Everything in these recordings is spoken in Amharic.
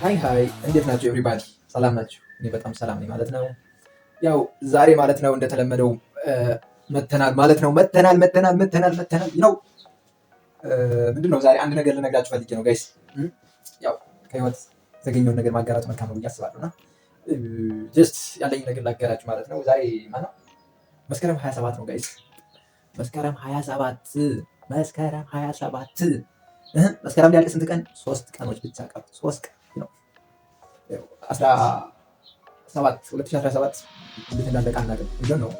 ሃይ እንዴት ናቸው ኤቭሪባዲ? ሰላም ናቸው? እኔ በጣም ሰላም ነኝ ማለት ነው። ያው ዛሬ ማለት ነው እንደተለመደው መተናል ማለት ነው። መተናል ነው። ምንድነው ዛሬ አንድ ነገር ልነግራችሁ ፈልጌ ነው ጋይስ። ያው ከህይወት የተገኘውን ነገር ማጋራት መልካም ነው ብዬ አስባለሁ እና ጀስት ያለኝ ነገር ላጋራችሁ ማለት ነው። ዛሬ ማነው መስከረም 27 ነው ጋይስ። መስከረም 27 መስከረም ሊያልቅ ስንት ቀን? 3 ቀኖች ብቻ ቀሩ። 3 ቀን ነው 2017 እንዴት እንዳለቀ አናውቅም። ግን ነው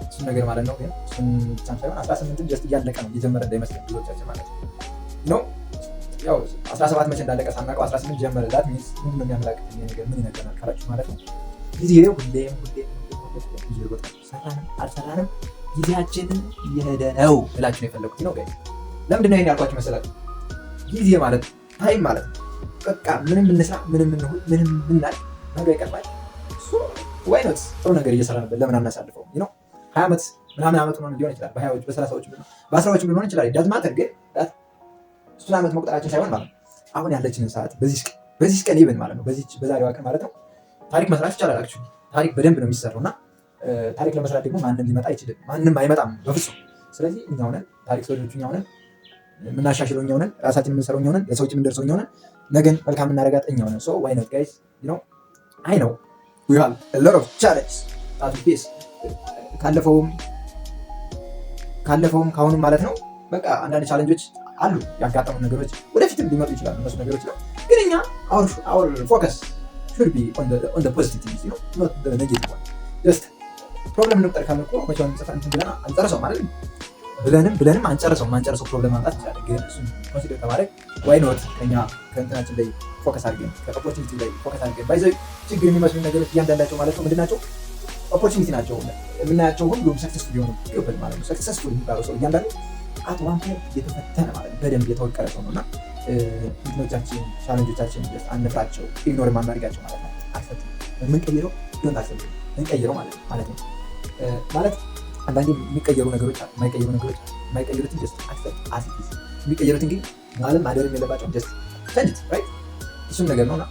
እሱን ነገር ማለት ነው። ግን እሱን ብቻም ሳይሆን 18 ጀስት እያለቀ ነው እየጀመረ እንዳይመስለን ብዙዎቻችን ማለት ነው። ያው 17 መቼ እንዳለቀ ሳናውቀው 18 ጀመረ። ዳት ሚንስ ምን ነው የሚያመላክት ነገር ምን ይነገራል ካላችሁ ማለት ነው። ጊዜው ሁሌም አልሰራንም ጊዜያችንን እየሄደ ነው እላችሁ ነው የፈለኩት ነው ጋይስ። ለምንድን ነው ይሄን ያልኳችሁ መሰላችሁ? ጊዜ ማለት ታይም ማለት ነው። በቃ ምንም ብንስራ ምንም ብናል ነገ ይቀርባል። እሱ ዋይ ኖት ጥሩ ነገር እየሰራንበት ለምን አናሳልፈው? 20 ዓመት ምናምን ዓመት ሆኖ ሊሆን ይችላል። በ20ዎች በ30ዎች በ10ዎች ሊሆን ይችላል። ዳዝ ማተር ግን እሱን ዓመት መቁጠራችን ሳይሆን ማለት ነው አሁን ያለችንን ሰዓት በዚህ ቀን ይብን ማለት ነው በዛሬዋ ቀን ማለት ነው ታሪክ መስራት ይቻላል። አክቹዋሊ ታሪክ በደንብ ነው የሚሰራው እና ታሪክ ለመስራት ደግሞ ማንም ሊመጣ አይችልም። ማንም አይመጣም በፍጹም። ስለዚህ እኛው ነን ታሪክ ሰሪዎቹ፣ እኛው ነን የምናሻሽለው፣ እኛው ነን ራሳችን የምንሰራው፣ እኛው ነን ለሰዎች የምንደርሰው፣ እኛው ነን ነገን መልካም የምናደርጋት እኛው ነን። ሶ ዋይ ኖት ጋይስ አይ ኖው ዊ ሃቭ አ ሎት ኦፍ ቻሌንጅስ አት ዲስ ካለፈውም ካሁንም ማለት ነው። በቃ አንዳንድ ቻሌንጆች አሉ ያጋጠሙ ነገሮች ወደፊትም ሊመጡ ይችላሉ። እነሱ ነገሮች ነው ግን እኛ our focus should be on the positive things, not the negative one. just ፕሮብለም እንፍጠር ካልን እኮ መቼም ብለን አንጨርሰው ማለት ነው። ብለንም አንጨርሰው ፕሮብለም ማምጣት ይችላል። ግን እሱን ኮንሲደር ከማድረግ ዋይ ኖት ከእንትናችን ላይ ፎከስ አድርገን ከኦፖርቹኒቲ ላይ ፎከስ አድርገን ባይዘው ችግር የሚመስሉ ነገሮች እያንዳንዳቸው ማለት ነው ምንድን ናቸው? ኦፖርቹኒቲ ናቸው። የምናያቸው ሁሉም ሰክሰስፉል የሆኑ ይወበል ማለት ነው። ሰክሰስፉል የሚባለው ሰው እያንዳንዱ አት ዋን ፖይንት የተፈተነ ማለት ነው በደንብ የተወቀረ ሰው ነው እና እንትኖቻችን ቻሌንጆቻችን አንፍራቸው፣ ኢግኖር ማናደርጋቸው ማለት ነው። አክሰፕት የምንቀይረው ዶንት አክሰፕት እንቀይረው ማለት ነው። ማለት አንዳንዴ የሚቀየሩ ነገሮች አሉ፣ የማይቀየሩ ነገሮች አሉ። የማይቀየሩትን ጀስት አክሰፕት አስ ኢት ኢዝ፣ የሚቀየሩትን ግን ማለት ማደር የለባቸውም ጀስት ቸንጅ ራይት። እሱም ነገር ነውና